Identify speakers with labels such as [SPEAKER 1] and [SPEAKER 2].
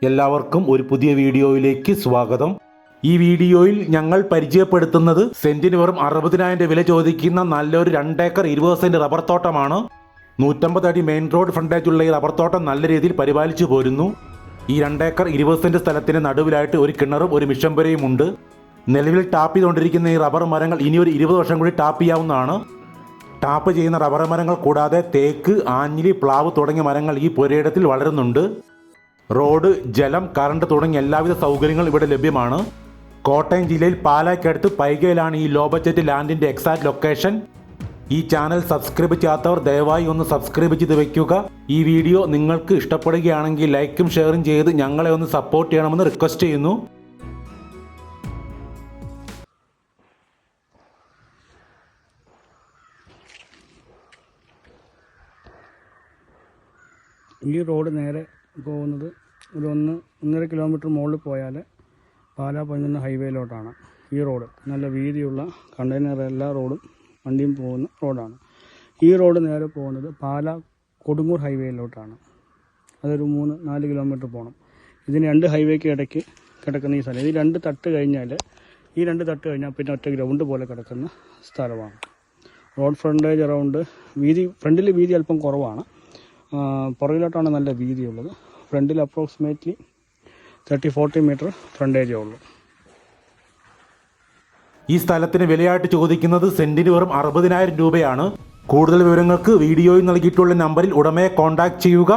[SPEAKER 1] എല്ലാവർക്കും ഒരു പുതിയ വീഡിയോയിലേക്ക് സ്വാഗതം. ഈ വീഡിയോയിൽ ഞങ്ങൾ പരിചയപ്പെടുത്തുന്നത് സെന്റിന് വെറും 60,000 വില ചോദിക്കുന്ന നല്ലൊരു 2 ഏക്കർ 20 സെന്റ് റബ്ബർ തോട്ടമാണ്. 150 അടി മെയിൻ റോഡ് ഫ്രണ്ടേജുള്ള ഈ റബ്ബർ തോട്ടം നല്ല രീതിയിൽ പരിപാലിച്ചു പോരുന്നു. ഈ 2 ഏക്കർ 20 സെന്റ് സ്ഥലത്തിന് നടുവിലായിട്ട് ഒരു കിണറും ഒരു മിഷംപുരയും ഉണ്ട്. നിലവിൽ ടാപ്പ് ചെയ്തുകൊണ്ടിരിക്കുന്ന ഈ റബ്ബർ മരങ്ങൾ ഇനി ഒരു 20 വർഷം കൂടി ടാപ്പ് ചെയ്യാവുന്നതാണ്. ടാപ്പ് ചെയ്യുന്ന റബ്ബർ മരങ്ങൾ കൂടാതെ തേക്ക്, ആഞ്ഞിലി, പ്ലാവ് തുടങ്ങിയ മരങ്ങൾ ഈ പുരയിടത്തിൽ വളരുന്നുണ്ട്. റോഡ്, ജലം, കറണ്ട് തുടങ്ങിയ എല്ലാവിധ സൗകര്യങ്ങളും ഇവിടെ ലഭ്യമാണ്. കോട്ടയം ജില്ലയിൽ പാലായ്ക്കടുത്ത് പൈകയിലാണ് ഈ ലോ ബഡ്ജറ്റ് ലാൻഡിൻ്റെ എക്സാക്ട് ലൊക്കേഷൻ. ഈ ചാനൽ സബ്സ്ക്രൈബ് ചെയ്യാത്തവർ ദയവായി ഒന്ന് സബ്സ്ക്രൈബ് ചെയ്ത് വയ്ക്കുക. ഈ വീഡിയോ നിങ്ങൾക്ക് ഇഷ്ടപ്പെടുകയാണെങ്കിൽ ലൈക്കും ഷെയറും ചെയ്ത് ഞങ്ങളെ ഒന്ന് സപ്പോർട്ട് ചെയ്യണമെന്ന് റിക്വസ്റ്റ് ചെയ്യുന്നു.
[SPEAKER 2] ഈ റോഡ് നേരെ പോകുന്നത് ഒരു 1.5 കിലോമീറ്റർ മുകളിൽ പോയാൽ പാലാ പഞ്ചുന്ന ഹൈവേയിലോട്ടാണ്. ഈ റോഡ് നല്ല വീതിയുള്ള കണ്ടെയ്നർ എല്ലാ റോഡും വണ്ടിയും പോകുന്ന റോഡാണ്. ഈ റോഡ് നേരെ പോകുന്നത് പാലാ കൊടുങ്ങൂർ ഹൈവേയിലോട്ടാണ്. അതൊരു 3-4 കിലോമീറ്റർ പോകണം. ഇതിന് 2 ഹൈവേക്ക് ഇടയ്ക്ക് കിടക്കുന്ന ഈ സ്ഥലം, ഈ 2 തട്ട് കഴിഞ്ഞാൽ പിന്നെ ഒറ്റ ഗ്രൗണ്ട് പോലെ കിടക്കുന്ന സ്ഥലമാണ്. റോഡ് ഫ്രണ്ടേജ് അറൗണ്ട് ഫ്രണ്ടിൽ വീതി അല്പം കുറവാണ്. പുറകിലോട്ടാണ് നല്ല വീതിയുള്ളത്. ഫ്രണ്ടിൽ അപ്രോക്സിമേറ്റ്ലി 30-40 മീറ്റർ ഫ്രണ്ടേജേ ഉള്ളൂ.
[SPEAKER 1] ഈ സ്ഥലത്തിന് വിലയായിട്ട് ചോദിക്കുന്നത് സെന്റിന് വെറും 60,000 രൂപയാണ്. കൂടുതൽ വിവരങ്ങൾക്ക് വീഡിയോയിൽ നൽകിയിട്ടുള്ള നമ്പറിൽ ഉടമയെ കോൺടാക്ട് ചെയ്യുക.